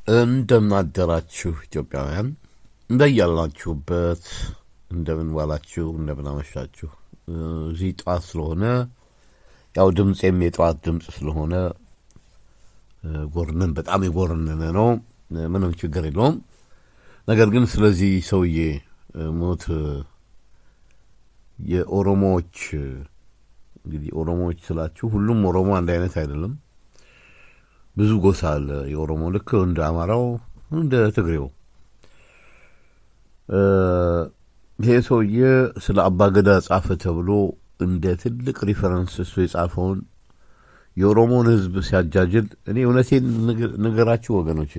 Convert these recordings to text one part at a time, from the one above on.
እንደምናደራችሁ ኢትዮጵያውያን እንደያላችሁበት እንደምን ዋላችሁ እንደምን አመሻችሁ። እዚህ ጠዋት ስለሆነ ያው ድምፄም የጠዋት ድምፅ ስለሆነ ጎርነን በጣም የጎርነነ ነው። ምንም ችግር የለውም። ነገር ግን ስለዚህ ሰውዬ ሞት የኦሮሞዎች እንግዲህ ኦሮሞዎች ስላችሁ ሁሉም ኦሮሞ አንድ አይነት አይደለም። ብዙ ጎሳ አለ የኦሮሞ ልክ እንደ አማራው እንደ ትግሬው። ይሄ ሰውዬ ስለ አባገዳ ጻፈ ተብሎ እንደ ትልቅ ሪፈረንስ እሱ የጻፈውን የኦሮሞን ሕዝብ ሲያጃጅል እኔ እውነቴን ነገራችሁ ወገኖቼ፣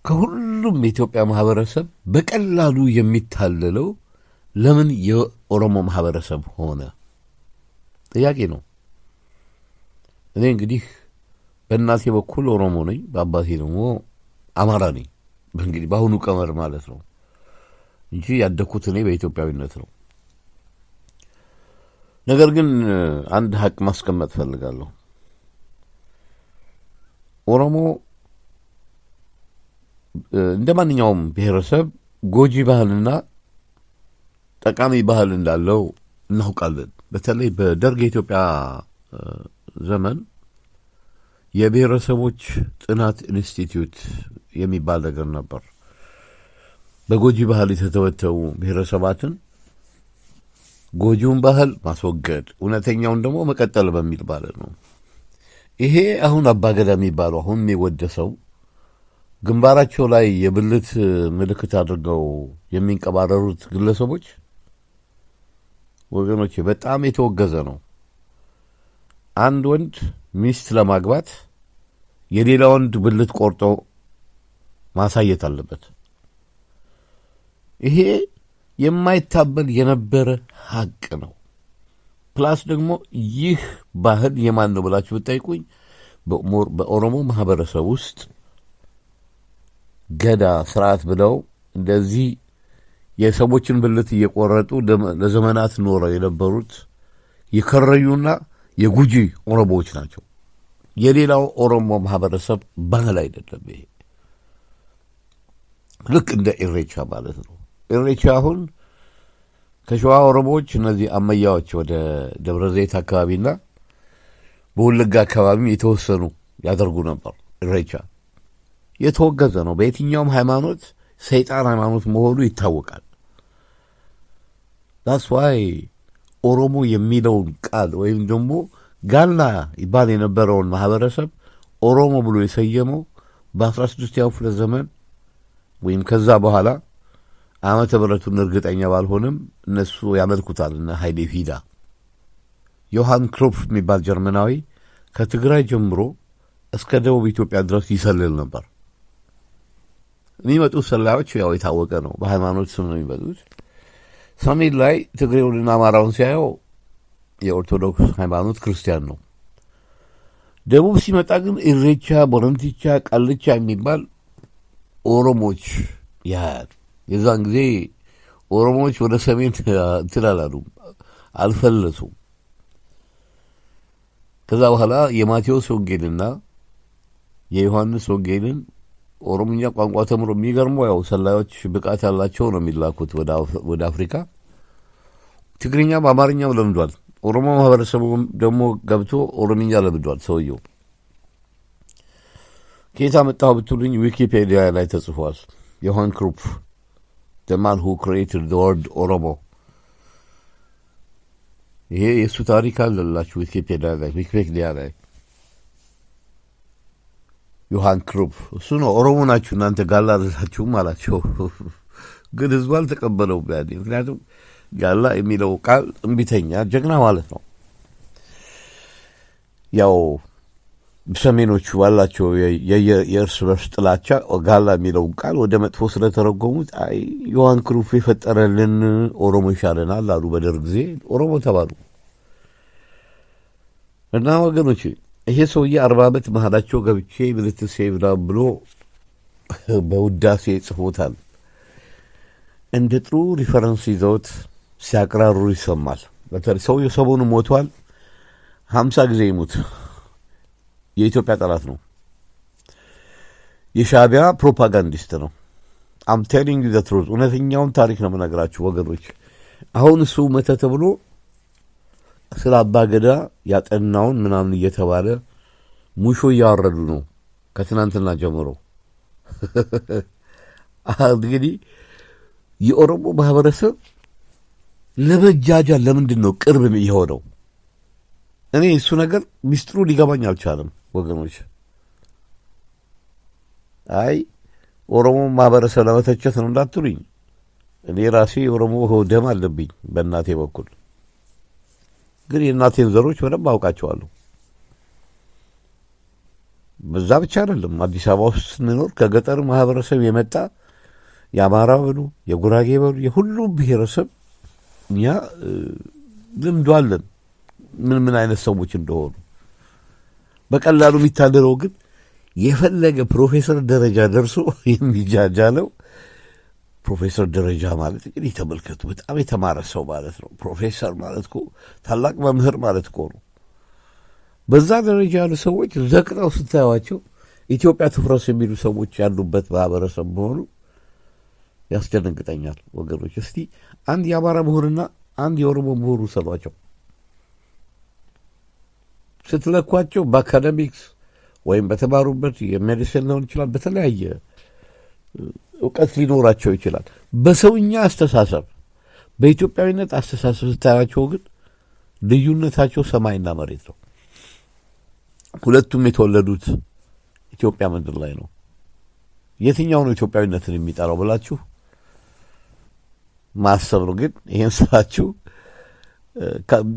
ከሁሉም የኢትዮጵያ ማህበረሰብ በቀላሉ የሚታለለው ለምን የኦሮሞ ማህበረሰብ ሆነ ጥያቄ ነው። እኔ እንግዲህ በእናቴ በኩል ኦሮሞ ነኝ፣ በአባቴ ደግሞ አማራ ነኝ። እንግዲህ በአሁኑ ቀመር ማለት ነው እንጂ ያደኩት እኔ በኢትዮጵያዊነት ነው። ነገር ግን አንድ ሀቅ ማስቀመጥ ፈልጋለሁ። ኦሮሞ እንደ ማንኛውም ብሔረሰብ ጎጂ ባህልና ጠቃሚ ባህል እንዳለው እናውቃለን። በተለይ በደርግ የኢትዮጵያ ዘመን የብሔረሰቦች ጥናት ኢንስቲትዩት የሚባል ነገር ነበር። በጎጂ ባህል የተተወተው ብሔረሰባትን ጎጂውን ባህል ማስወገድ፣ እውነተኛውን ደግሞ መቀጠል በሚል ማለት ነው። ይሄ አሁን አባገዳ የሚባለው አሁን የሚወደሰው ግንባራቸው ላይ የብልት ምልክት አድርገው የሚንቀባረሩት ግለሰቦች ወገኖቼ በጣም የተወገዘ ነው። አንድ ወንድ ሚስት ለማግባት የሌላ ወንድ ብልት ቆርጦ ማሳየት አለበት። ይሄ የማይታበል የነበረ ሀቅ ነው። ፕላስ ደግሞ ይህ ባህል የማን ነው ብላችሁ ብታይቁኝ በኦሮሞ ማህበረሰብ ውስጥ ገዳ ስርዓት ብለው እንደዚህ የሰዎችን ብልት እየቆረጡ ለዘመናት ኖረው የነበሩት የከረዩና የጉጂ ኦሮሞዎች ናቸው። የሌላው ኦሮሞ ማህበረሰብ ባህል አይደለም። ይሄ ልክ እንደ ኢሬቻ ማለት ነው። ኢሬቻ አሁን ከሸዋ ኦሮሞዎች እነዚህ አመያዎች ወደ ደብረ ዘይት አካባቢና በወለጋ አካባቢ የተወሰኑ ያደርጉ ነበር። ኢሬቻ የተወገዘ ነው። በየትኛውም ሃይማኖት ሰይጣን ሃይማኖት መሆኑ ይታወቃል። ዳስ ዋይ ኦሮሞ የሚለውን ቃል ወይም ደግሞ ጋላ ይባል የነበረውን ማህበረሰብ ኦሮሞ ብሎ የሰየመው በ16ኛው ክፍለ ዘመን ወይም ከዛ በኋላ ዓመተ ምሕረቱን እርግጠኛ ባልሆንም እነሱ ያመልኩታል። እነ ኃይሌ ፊዳ፣ ዮሐን ክሮፕፍ የሚባል ጀርመናዊ ከትግራይ ጀምሮ እስከ ደቡብ ኢትዮጵያ ድረስ ይሰልል ነበር። የሚመጡት ሰላዮች ያው የታወቀ ነው። በሃይማኖት ስም ነው የሚመጡት። ሰሜን ላይ ትግሬውንና አማራውን ሲያየው የኦርቶዶክስ ሃይማኖት ክርስቲያን ነው። ደቡብ ሲመጣ ግን ኢሬቻ፣ ቦረንቲቻ፣ ቃልቻ የሚባል ኦሮሞች ያያል። የዛን ጊዜ ኦሮሞዎች ወደ ሰሜን እንትን አላሉም፣ አልፈለሱም። ከዛ በኋላ የማቴዎስ ወንጌልና የዮሐንስ ወንጌልን ኦሮምኛ ቋንቋ ተምሮ የሚገርመው ያው ሰላዮች ብቃት ያላቸው ነው የሚላኩት ወደ አፍሪካ። ትግርኛም አማርኛም ለምዷል። ኦሮሞ ማህበረሰቡ ደግሞ ገብቶ ኦሮምኛ ለምዷል ሰውየው። ከየት አመጣሁ ብትሉኝ ዊኪፔዲያ ላይ ተጽፏል። ዮሐን ክሩፕ the man who created the word ኦሮሞ። ይሄ የእሱ ታሪክ አለላችሁ ዊኪፔዲያ ላይ ዮሐን ክሩፕ እሱ ነው። ኦሮሞ ናችሁ እናንተ ጋላ አላችሁም አላቸው። ግን ህዝቡ አልተቀበለውም ያኔ። ምክንያቱም ጋላ የሚለው ቃል እምቢተኛ ጀግና ማለት ነው። ያው ሰሜኖቹ ባላቸው የእርስ በርስ ጥላቻ ጋላ የሚለውን ቃል ወደ መጥፎ ስለተረጎሙት አይ ዮሐን ክሩፕ የፈጠረልን ኦሮሞ ይሻለናል አሉ። በደርግ ጊዜ ኦሮሞ ተባሉ። እና ወገኖች ይሄ ሰውዬ 40 ዓመት መሀላቸው ገብቼ ምልትሴ ምናምን ብሎ በውዳሴ ጽፎታል። እንደ ጥሩ ሪፈረንስ ይዘውት ሲያቅራሩ ይሰማል። በተለይ ሰውዬው ሰሞኑ ሞቷል። 50 ጊዜ ይሙት የኢትዮጵያ ጠላት ነው። የሻዕቢያ ፕሮፓጋንዲስት ነው። አም ቴሊንግ ዩ ዘ ትሩዝ፣ እውነተኛውን ታሪክ ነው የምነግራችሁ ወገኖች። አሁን እሱ መተ ተብሎ ስለ አባገዳ ያጠናውን ምናምን እየተባለ ሙሾ እያወረዱ ነው ከትናንትና ጀምሮ። እንግዲህ የኦሮሞ ማህበረሰብ ለመጃጃል ለምንድን ነው ቅርብ የሆነው? እኔ እሱ ነገር ሚስጥሩ ሊገባኝ አልቻለም ወገኖች። አይ ኦሮሞ ማህበረሰብ ለመተቸት ነው እንዳትሉኝ። እኔ ራሴ የኦሮሞ ደም አለብኝ በእናቴ በኩል፣ ግን የእናቴን ዘሮች በደንብ አውቃቸዋለሁ። በዛ ብቻ አይደለም፣ አዲስ አበባ ውስጥ ስንኖር ከገጠር ማህበረሰብ የመጣ የአማራ በሉ የጉራጌ በሉ የሁሉም ብሔረሰብ እኛ ልምዱ አለን ምን አይነት ሰዎች እንደሆኑ። በቀላሉ የሚታደረው ግን የፈለገ ፕሮፌሰር ደረጃ ደርሶ የሚጃጃለው ፕሮፌሰር ደረጃ ማለት እንግዲህ ተመልከቱ፣ በጣም የተማረ ሰው ማለት ነው። ፕሮፌሰር ማለት እኮ ታላቅ መምህር ማለት እኮ ነው። በዛ ደረጃ ያሉ ሰዎች ዘቅጠው ስታዩዋቸው ኢትዮጵያ ትፍረስ የሚሉ ሰዎች ያሉበት ማህበረሰብ መሆኑ ያስደነግጠኛል ወገኖች። እስቲ አንድ የአማራ ምሁርና አንድ የኦሮሞ ምሁር ውሰዷቸው። ስትለኳቸው በአካደሚክስ ወይም በተማሩበት የሜዲሲን ሊሆን ይችላል፣ በተለያየ እውቀት ሊኖራቸው ይችላል። በሰውኛ አስተሳሰብ፣ በኢትዮጵያዊነት አስተሳሰብ ስታያቸው ግን ልዩነታቸው ሰማይና መሬት ነው። ሁለቱም የተወለዱት ኢትዮጵያ ምድር ላይ ነው። የትኛው ነው ኢትዮጵያዊነትን የሚጠራው ብላችሁ ማሰብ ነው። ግን ይህን ስላችሁ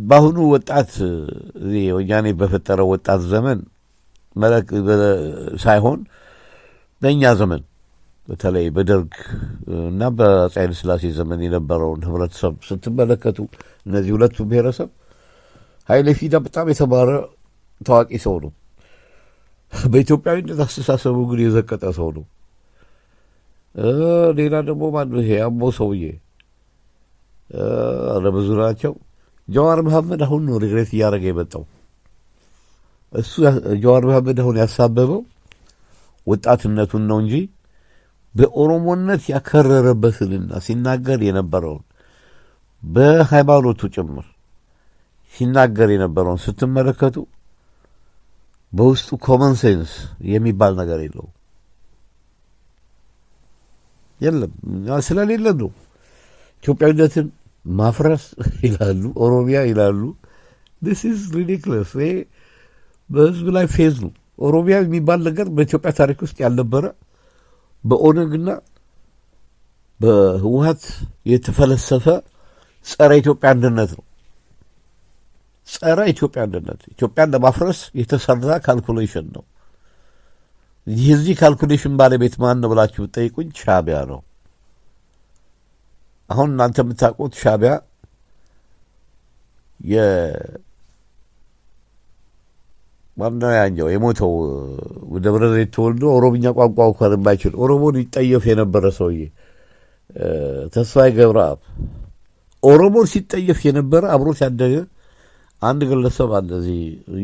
በአሁኑ ወጣት ወያኔ በፈጠረው ወጣት ዘመን ሳይሆን በእኛ ዘመን በተለይ በደርግ እና በአፄ ኃይለ ሥላሴ ዘመን የነበረውን ህብረተሰብ ስትመለከቱ እነዚህ ሁለቱ ብሔረሰብ ኃይለ ፊዳ በጣም የተማረ ታዋቂ ሰው ነው። በኢትዮጵያዊነት አስተሳሰቡ ግን የዘቀጠ ሰው ነው። ሌላ ደግሞ ማነው ይሄ አምቦ ሰውዬ? ብዙ ናቸው። ጀዋር መሐመድ አሁን ነው ሪግሬት እያደረገ የመጣው። እሱ ጀዋር መሐመድ አሁን ያሳበበው ወጣትነቱን ነው እንጂ በኦሮሞነት ያከረረበትንና ሲናገር የነበረውን በሃይማኖቱ ጭምር ሲናገር የነበረውን ስትመለከቱ በውስጡ ኮመን ሴንስ የሚባል ነገር የለውም። የለም፣ ስለሌለ ነው። ኢትዮጵያዊነትን ማፍረስ ይላሉ፣ ኦሮሚያ ይላሉ። ዲስ ኢዝ ሪዲክለስ። ይሄ በህዝብ ላይ ፌዝ ነው። ኦሮሚያ የሚባል ነገር በኢትዮጵያ ታሪክ ውስጥ ያልነበረ በኦነግና በህወሀት የተፈለሰፈ ጸረ ኢትዮጵያ አንድነት ነው። ጸረ ኢትዮጵያ አንድነት፣ ኢትዮጵያን ለማፍረስ የተሰራ ካልኩሌሽን ነው። የዚህ ካልኩሌሽን ባለቤት ማን ነው ብላችሁ ብትጠይቁኝ ሻዕቢያ ነው። አሁን እናንተ የምታውቁት ሻዕቢያ ማነው ያኛው የሞተው ደብረ ዘይት ተወልዶ ኦሮምኛ ቋንቋ እንኳን የማይችል ኦሮሞን ይጠየፍ የነበረ ሰውዬ ተስፋዬ ገብረአብ፣ ኦሮሞን ሲጠየፍ የነበረ አብሮት ያደገ አንድ ግለሰብ አለ እዚህ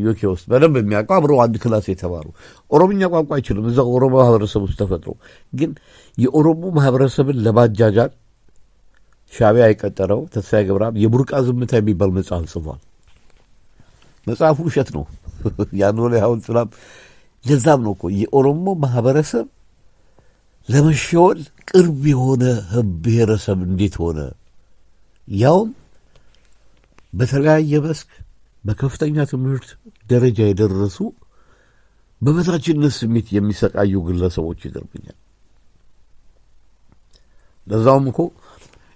ዩኬ ውስጥ በደንብ የሚያውቀው፣ አብረው አንድ ክላስ የተማሩ። ኦሮምኛ ቋንቋ አይችልም፣ እዛ ኦሮሞ ማህበረሰብ ውስጥ ተፈጥሮ ግን የኦሮሞ ማህበረሰብን ለማጃጃል ሻዕቢያ የቀጠረው ተስፋዬ ገብረአብ የቡርቃ ዝምታ የሚባል መጽሐፍ ጽፏል። መጽሐፉ ውሸት ነው። ያን ላይ አሁን ጥላም ለዛም ነው እኮ የኦሮሞ ማህበረሰብ ለመሸወድ ቅርብ የሆነ ብሔረሰብ እንዴት ሆነ? ያውም በተለያየ መስክ በከፍተኛ ትምህርት ደረጃ የደረሱ በበታችነት ስሜት የሚሰቃዩ ግለሰቦች ይገርምኛል። ለዛውም እኮ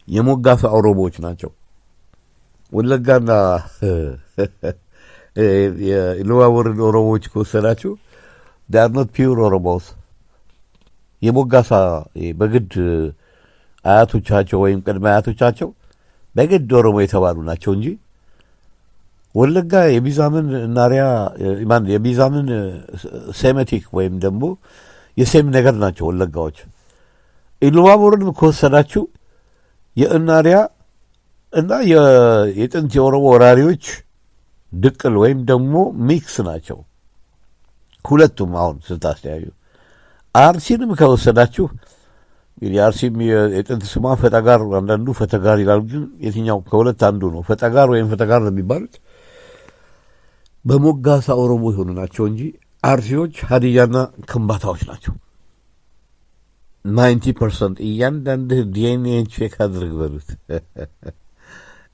የሞጋሳ ኦሮሞዎች ናቸው። ወለጋና የኢሉባቦርን ኦሮሞዎች ከወሰዳችሁ ዳር ኖት ፒውር ኦሮሞስ። የሞጋሳ በግድ አያቶቻቸው ወይም ቅድመ አያቶቻቸው በግድ ኦሮሞ የተባሉ ናቸው እንጂ ወለጋ የቢዛምን እናሪያ የቢዛምን ሴሜቲክ ወይም ደግሞ የሴም ነገር ናቸው ወለጋዎች። ኢሉባቦርን ከወሰዳችሁ የእናሪያ እና የጥንት የኦሮሞ ወራሪዎች ድቅል ወይም ደግሞ ሚክስ ናቸው ሁለቱም። አሁን ስታስተያዩ አርሲንም ከወሰዳችሁ እንግዲህ አርሲም የጥንት ስሟ ፈጠጋር፣ አንዳንዱ ፈተጋር ይላል። ግን የትኛው ከሁለት አንዱ ነው። ፈጠጋር ወይም ፈተጋር ነው የሚባሉት። በሞጋሳ ኦሮሞ የሆኑ ናቸው እንጂ አርሲዎች ሀዲያና ከምባታዎች ናቸው። 90% እያንዳንድህ ዲኤንኤን ቼክ አድርግ በሉት።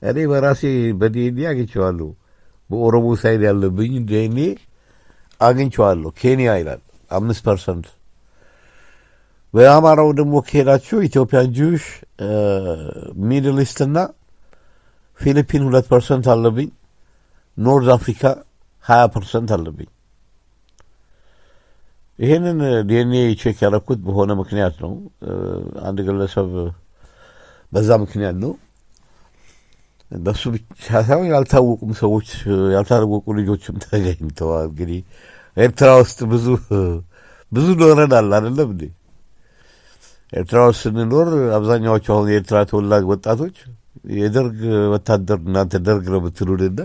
እኔ በራሴ በዲኤንኤ አግኝቼዋለሁ። በኦሮሞ ሳይድ ያለብኝ ዲኤንኤ አግኝቼዋለሁ። ኬንያ ይላል 5%። በአማራው ደግሞ ከሄዳችሁ ኢትዮጵያን ጁሽ፣ ሚድል ኢስትና ፊሊፒን 2% አለብኝ። ኖርዝ አፍሪካ 20% አለብኝ። ይህንን ዲኤንኤ ቼክ ያደረኩት በሆነ ምክንያት ነው። አንድ ግለሰብ በዛ ምክንያት ነው። በሱ ብቻ ሳይሆን ያልታወቁም ሰዎች ያልታወቁ ልጆችም ተገኝተዋል። እንግዲህ ኤርትራ ውስጥ ብዙ ኖረናል አይደለም እንዴ? ኤርትራ ውስጥ ስንኖር አብዛኛዎቹ አሁን የኤርትራ ተወላጅ ወጣቶች የደርግ ወታደር እናንተ ደርግ ነው የምትሉንና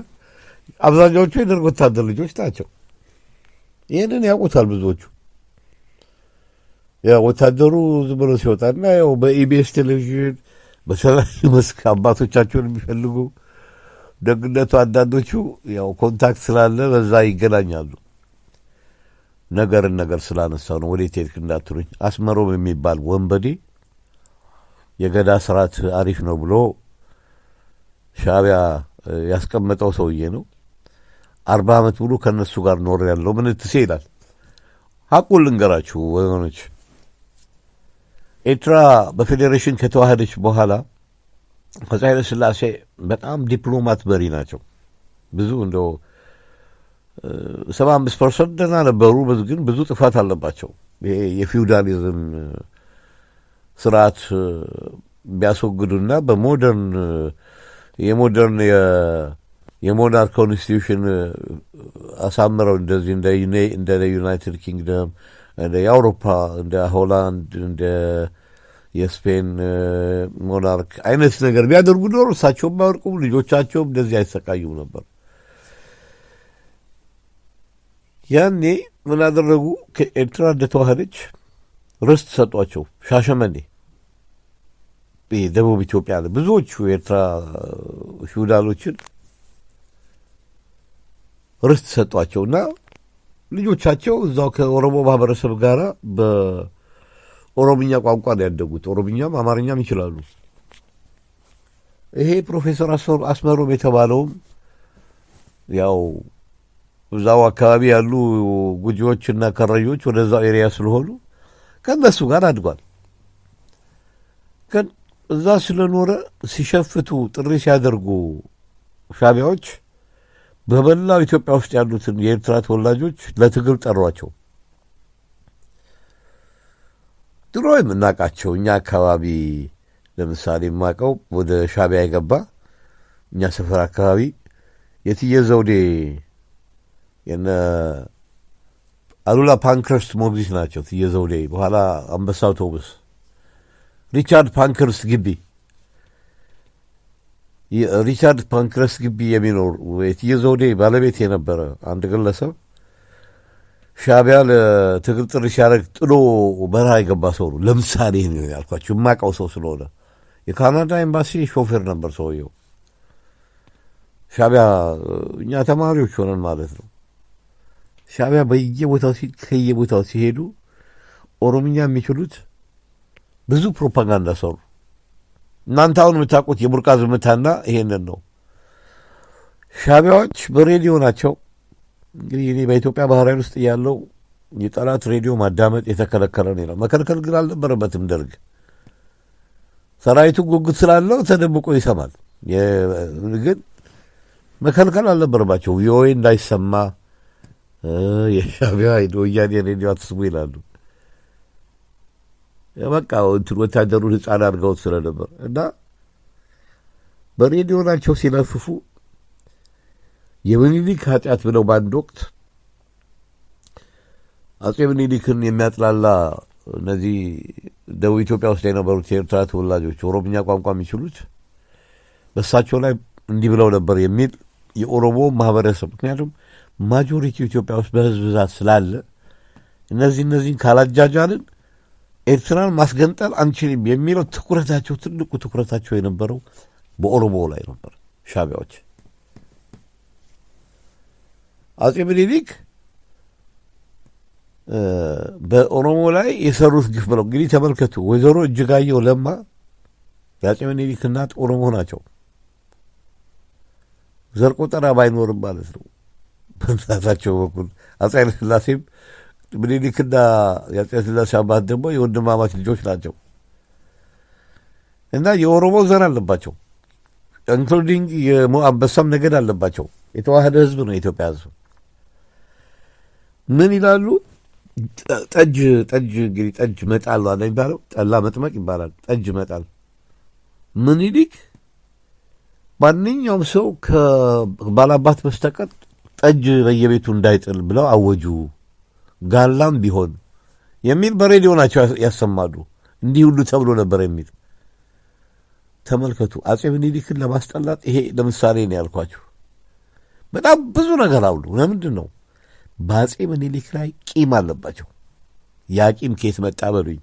አብዛኛዎቹ የደርግ ወታደር ልጆች ናቸው። ይህንን ያውቁታል ብዙዎቹ። ያው ወታደሩ ዝም ብሎ ሲወጣና ያው በኢቢኤስ ቴሌቪዥን በተለያዩ መስክ አባቶቻቸውን የሚፈልጉ ደግነቱ አንዳንዶቹ ያው ኮንታክት ስላለ በዛ ይገናኛሉ። ነገር ስላነሳው ነው ወዴት ሄድክ እንዳትሉኝ። አስመሮም የሚባል ወንበዴ የገዳ ስርዓት አሪፍ ነው ብሎ ሻዕቢያ ያስቀመጠው ሰውዬ ነው። 40 ዓመት ሙሉ ከነሱ ጋር ኖር ያለው ምን ትሴ ይላል። ሐቁን ልንገራችሁ ወገኖች፣ ኤርትራ በፌዴሬሽን ከተዋህደች በኋላ አፄ ኃይለ ሥላሴ በጣም ዲፕሎማት መሪ ናቸው። ብዙ እንደው 75% ደህና ነበሩ፣ ግን ብዙ ጥፋት አለባቸው። ይሄ የፊውዳሊዝም ስርዓት ቢያስወግዱና በሞደርን የሞናርክ ኮንስቲቱሽን አሳምረው እንደዚህ እንደ ዩናይትድ ኪንግደም እንደ የአውሮፓ እንደ ሆላንድ እንደ የስፔን ሞናርክ አይነት ነገር ቢያደርጉ ኖሮ እሳቸውም አያወርቁም፣ ልጆቻቸውም እንደዚህ አይሰቃዩም ነበር። ያኔ ምን አደረጉ? ከኤርትራ እንደተዋህደች ርስት ሰጧቸው። ሻሸመኔ ደቡብ ኢትዮጵያ ብዙዎቹ የኤርትራ ፊውዳሎችን ርስት ሰጧቸውና ልጆቻቸው እዛው ከኦሮሞ ማህበረሰብ ጋር በኦሮምኛ ቋንቋ ነው ያደጉት። ኦሮምኛም አማርኛም ይችላሉ። ይሄ ፕሮፌሰር አስመሮም የተባለውም ያው እዛው አካባቢ ያሉ ጉጂዎችና ከረዮች ወደዛው ኤሪያ ስለሆኑ ከእነሱ ጋር አድጓል። ግን እዛ ስለኖረ ሲሸፍቱ ጥሪ ሲያደርጉ ሻዕቢያዎች በመላው ኢትዮጵያ ውስጥ ያሉትን የኤርትራ ተወላጆች ለትግል ጠሯቸው። ድሮ የምናውቃቸው እኛ አካባቢ ለምሳሌ የማውቀው ወደ ሻዕቢያ የገባ እኛ ሰፈር አካባቢ የትየ ዘውዴ የነ አሉላ ፓንክረስት ሞግዚት ናቸው። ትየ ዘውዴ በኋላ አንበሳ አውቶቡስ ሪቻርድ ፓንክረስት ግቢ የሚኖር የትየ ዘውዴ ባለቤት የነበረ አንድ ግለሰብ ሻዕቢያ ለትግል ጥሪ ሲያደርግ ጥሎ በረሃ የገባ ሰው ነው። ለምሳሌ ነው ያልኳቸው የማውቀው ሰው ስለሆነ። የካናዳ ኤምባሲ ሾፌር ነበር ሰውየው። ሻዕቢያ እኛ ተማሪዎች ሆነን ማለት ነው። ሻዕቢያ ከየቦታው ሲሄዱ ኦሮምኛ የሚችሉት ብዙ ፕሮፓጋንዳ ሰሩ። እናንተ አሁን የምታውቁት የቡርቃ ዝምታና ይሄንን ነው። ሻዕቢያዎች በሬዲዮ ናቸው። እንግዲህ እኔ በኢትዮጵያ ባህር ኃይል ውስጥ ያለው የጠላት ሬዲዮ ማዳመጥ የተከለከለ ነው ይላል። መከልከል ግን አልነበረበትም። ደርግ ሰራዊቱ ጉጉት ስላለው ተደብቆ ይሰማል። ግን መከልከል አልነበረባቸው። ቪኦኤ እንዳይሰማ የሻዕቢያ ወያኔ ሬዲዮ አትስሙ ይላሉ። በቃ ወታደሩን ሕፃን አድርገውት ስለነበር እና በሬዲዮ ናቸው ሲለፍፉ የምኒልክ ኃጢአት ብለው በአንድ ወቅት አጼ ምኒልክን የሚያጥላላ እነዚህ ደቡብ ኢትዮጵያ ውስጥ የነበሩት የኤርትራ ተወላጆች ኦሮምኛ ቋንቋ የሚችሉት በሳቸው ላይ እንዲህ ብለው ነበር የሚል የኦሮሞ ማህበረሰብ፣ ምክንያቱም ማጆሪቲው ኢትዮጵያ ውስጥ በህዝብ ብዛት ስላለ እነዚህን ካላጃጃልን ኤርትራን ማስገንጠል አንችልም የሚለው ትኩረታቸው፣ ትልቁ ትኩረታቸው የነበረው በኦሮሞ ላይ ነበር ሻዕቢያዎች። አጼ ምኒልክ በኦሮሞ ላይ የሰሩት ግፍ ብለው እንግዲህ ተመልከቱ። ወይዘሮ እጅጋየሁ ለማ የአጼ ምኒልክ እናት ኦሮሞ ናቸው። ዘር ቆጠራ ባይኖርም ማለት ነው በእናታቸው በኩል። አጼ ኃይለሥላሴም ምኒልክና የአጼ ኃይለሥላሴ አባት ደግሞ የወንድማማች ልጆች ናቸው እና የኦሮሞ ዘር አለባቸው። ኢንክሉዲንግ የሞአንበሳም ነገድ አለባቸው። የተዋህደ ህዝብ ነው የኢትዮጵያ ህዝብ። ምን ይላሉ? ጠጅ እንግዲህ ጠጅ መጣል አለ የሚባለው፣ ጠላ መጥመቅ ይባላል። ጠጅ መጣል ምኒልክ ማንኛውም ሰው ከባላባት በስተቀር ጠጅ በየቤቱ እንዳይጥል ብለው አወጁ። ጋላም ቢሆን የሚል በሬዲዮ ናቸው ያሰማሉ። እንዲህ ሁሉ ተብሎ ነበር የሚል ተመልከቱ። አጼ ምኒልክን ለማስጠላት ይሄ ለምሳሌ ነው ያልኳችሁ። በጣም ብዙ ነገር አሉ። ለምንድን ነው? በአጼ ምኒልክ ላይ ቂም አለባቸው። ያ ቂም ከየት መጣ በሉኝ።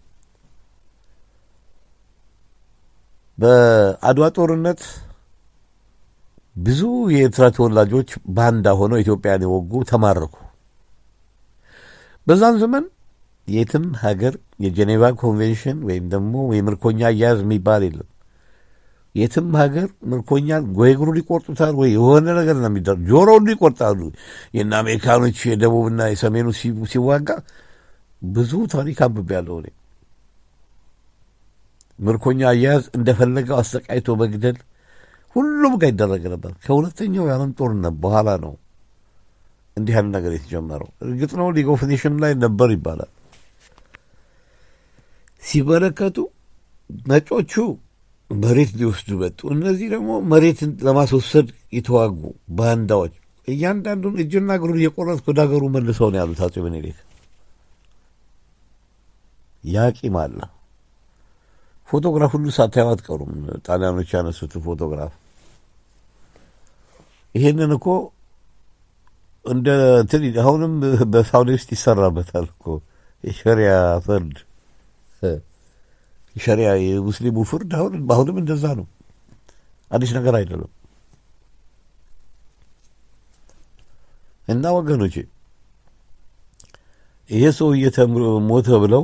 በአድዋ ጦርነት ብዙ የኤርትራ ተወላጆች ባንዳ ሆነው ኢትዮጵያን የወጉ ተማረኩ። በዛን ዘመን የትም ሀገር የጄኔቫ ኮንቬንሽን ወይም ደግሞ የምርኮኛ አያያዝ የሚባል የለም። የትም ሀገር ምርኮኛን ወይ እግሩን ይቆርጡታል ወይ የሆነ ነገር ነው የሚደረግ፣ ጆሮውን ይቆርጣሉ። የእነ አሜሪካኖች የደቡብና የሰሜኑ ሲዋጋ ብዙ ታሪክ አንብቤያለሁ እኔ። ምርኮኛ አያያዝ እንደፈለገው አሰቃይቶ መግደል ሁሉም ጋር ይደረግ ነበር። ከሁለተኛው የዓለም ጦርነት በኋላ ነው እንዲህ ያለ ነገር የተጀመረው። እርግጥ ነው ሊግ ኦፍ ኔሽን ላይ ነበር ይባላል። ሲመለከቱ ነጮቹ መሬት ሊወስዱ መጡ። እነዚህ ደግሞ መሬትን ለማስወሰድ የተዋጉ ባንዳዎች እያንዳንዱን እጅና እግሩን እየቆረጥኩ ወደ ሀገሩ መልሰው ነው ያሉት አጼ ምኒልክ። ያቂም አለ። ፎቶግራፍ ሁሉ ሳታዩ አትቀሩም። ጣሊያኖች ያነሱትን ፎቶግራፍ ይሄንን እኮ እንደ እንትን አሁንም በሳውዲ ውስጥ ይሰራበታል እኮ የሸሪያ ፍርድ፣ የሸሪያ የሙስሊሙ ፍርድ አሁንም እንደዛ ነው። አዲስ ነገር አይደለም። እና ወገኖቼ ይሄ ሰውዬ ሞተ ብለው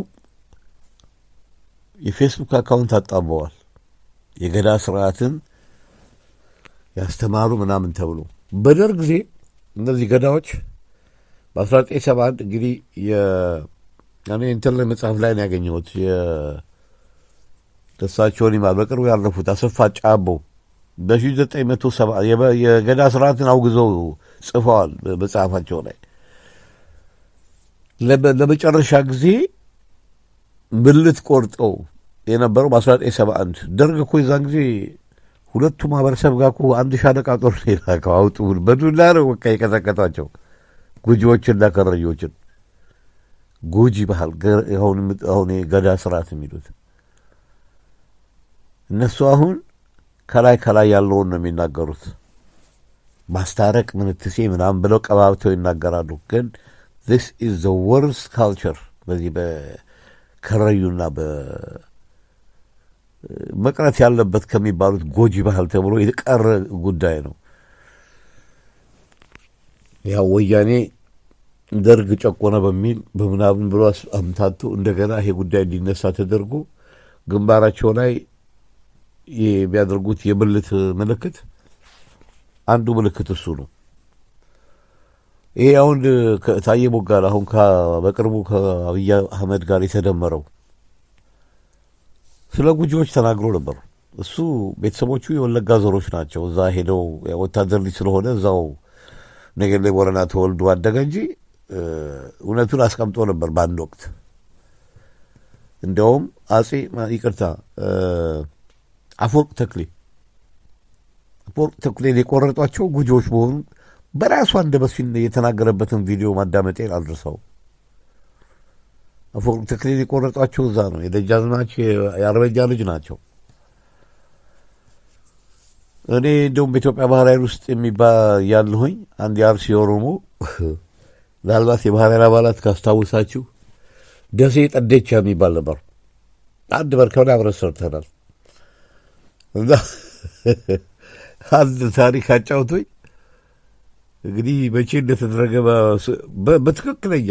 የፌስቡክ አካውንት አጣበዋል። የገዳ ስርዓትን ያስተማሩ ምናምን ተብሎ በደርግ ጊዜ እነዚህ ገዳዎች በ1971 እንግዲህ እኔ እንትን ላይ መጽሐፍ ላይ ነው ያገኘሁት። ደሳቸውን ይማር በቅርቡ ያረፉት አሰፋ ጫቦ በ1970 የገዳ ስርዓትን አውግዘው ጽፈዋል በመጽሐፋቸው ላይ። ለመጨረሻ ጊዜ ብልት ቆርጠው የነበረው በ1971 ደርግ እኮ የዛን ጊዜ ሁለቱ ማህበረሰብ ጋር እኮ አንድ ሻለቃ ጦር ላከው። አውጡ በዱላ ነው በቃ የቀጠቀጧቸው ጉጂዎችና ከረዮችን። ጉጂ ባህል አሁን የገዳ ስርዓት የሚሉት እነሱ አሁን ከላይ ያለውን ነው የሚናገሩት። ማስታረቅ ምንትሴ ምናምን ብለው ቀባብተው ይናገራሉ። ግን this is the worst culture በዚህ በከረዩና መቅረት ያለበት ከሚባሉት ጎጂ ባህል ተብሎ የተቀረ ጉዳይ ነው። ያው ወያኔ ደርግ ጨቆነ በሚል በምናምን ብሎ አምታቱ እንደገና ይሄ ጉዳይ እንዲነሳ ተደርጎ ግንባራቸው ላይ የሚያደርጉት የብልት ምልክት አንዱ ምልክት እሱ ነው። ይሄ አሁን ታዬ ቦጋለ አሁን በቅርቡ ከአብይ አህመድ ጋር የተደመረው ስለ ጉጂዎች ተናግሮ ነበር። እሱ ቤተሰቦቹ የወለጋ ዘሮች ናቸው። እዛ ሄደው ወታደር ልጅ ስለሆነ እዛው ነገሌ ቦረና ተወልዶ አደገ እንጂ እውነቱን አስቀምጦ ነበር በአንድ ወቅት። እንዲያውም አፈወርቅ ተክሌ የቆረጧቸው ጉጂዎች መሆኑን በራሱ አንደበት የተናገረበትን ቪዲዮ ማዳመጤን አልደርሰው። አፈወርቅ ተክሌ የቆረጧቸው እዛ ነው። የደጃዝማች የአርበኛ ልጅ ናቸው። እኔ እንደውም በኢትዮጵያ ባህር ኃይል ውስጥ ያለሁኝ አንድ የአርሲ ኦሮሞ ምናልባት የባህር ኃይል አባላት ካስታውሳችሁ ደሴ ጠዴቻ የሚባል ነበር። አንድ መርከብ ላይ አብረን ሰርተናል። እና አንድ ታሪክ አጫውቶኝ እንግዲህ መቼ እንደተደረገ በትክክለኛ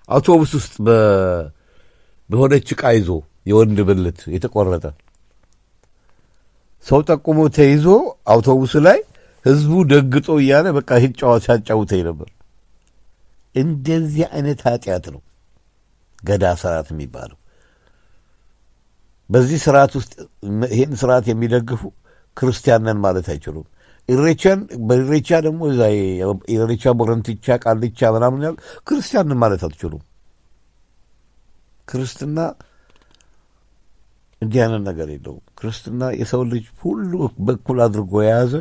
አውቶቡስ ውስጥ በሆነች ዕቃ ይዞ የወንድ ብልት የተቆረጠ ሰው ጠቁሞ ተይዞ አውቶቡስ ላይ ህዝቡ ደግጦ እያለ በቃ ይህን ጨዋታ ሲያጫውተኝ ነበር። እንደዚህ አይነት ኃጢአት ነው ገዳ ስርዓት የሚባለው። በዚህ ስርዓት ውስጥ ይህን ስርዓት የሚደግፉ ክርስቲያንን ማለት አይችሉም። በኢሬቻ ደግሞ ኢሬቻ ቦረንትቻ፣ ቃልቻ ምናምን ያሉ ክርስቲያንን ማለት አትችሉም። ክርስትና እንዲህ አይነት ነገር የለውም። ክርስትና የሰው ልጅ ሁሉ በኩል አድርጎ የያዘ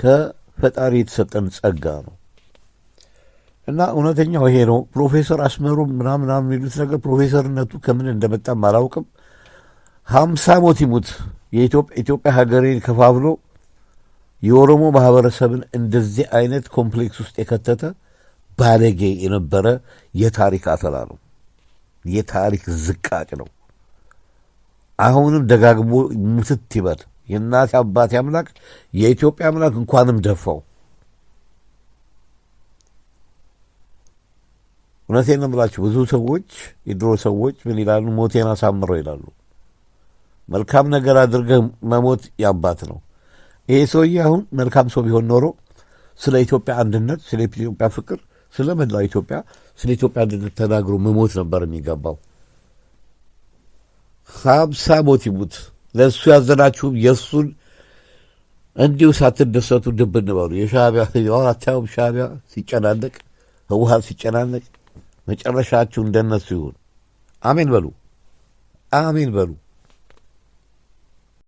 ከፈጣሪ የተሰጠን ጸጋ ነው እና እውነተኛው ይሄ ነው። ፕሮፌሰር አስመሮ ምናምን የሚሉት ነገር ፕሮፌሰርነቱ ከምን እንደመጣም አላውቅም። 50 ሞት ይሙት የኢትዮጵያ ሀገሬን ከፋፍሎ የኦሮሞ ማህበረሰብን እንደዚህ አይነት ኮምፕሌክስ ውስጥ የከተተ ባለጌ የነበረ የታሪክ አተላ ነው። የታሪክ ዝቃጭ ነው። አሁንም ደጋግሞ ሙትት ይበል። የእናቴ አባቴ አምላክ የኢትዮጵያ አምላክ እንኳንም ደፋው። እውነቴን ነው የምላችሁ። ብዙ ሰዎች የድሮ ሰዎች ምን ይላሉ? ሞቴን አሳምረው ይላሉ። መልካም ነገር አድርገህ መሞት ያባት ነው። ይሄ ሰውዬ አሁን መልካም ሰው ቢሆን ኖሮ ስለ ኢትዮጵያ አንድነት፣ ስለ ኢትዮጵያ ፍቅር፣ ስለ መላው ኢትዮጵያ፣ ስለ ኢትዮጵያ አንድነት ተናግሮ መሞት ነበር የሚገባው። 50 ሞት ይሙት። ለእሱ ያዘናችሁም የእሱን እንዲሁ ሳትደሰቱ ድብ እንበሉ። የሻዕቢያ አታዩም? ሻዕቢያ ሲጨናነቅ፣ ህወሓት ሲጨናነቅ መጨረሻችሁ እንደነሱ ይሁን። አሜን በሉ፣ አሜን በሉ።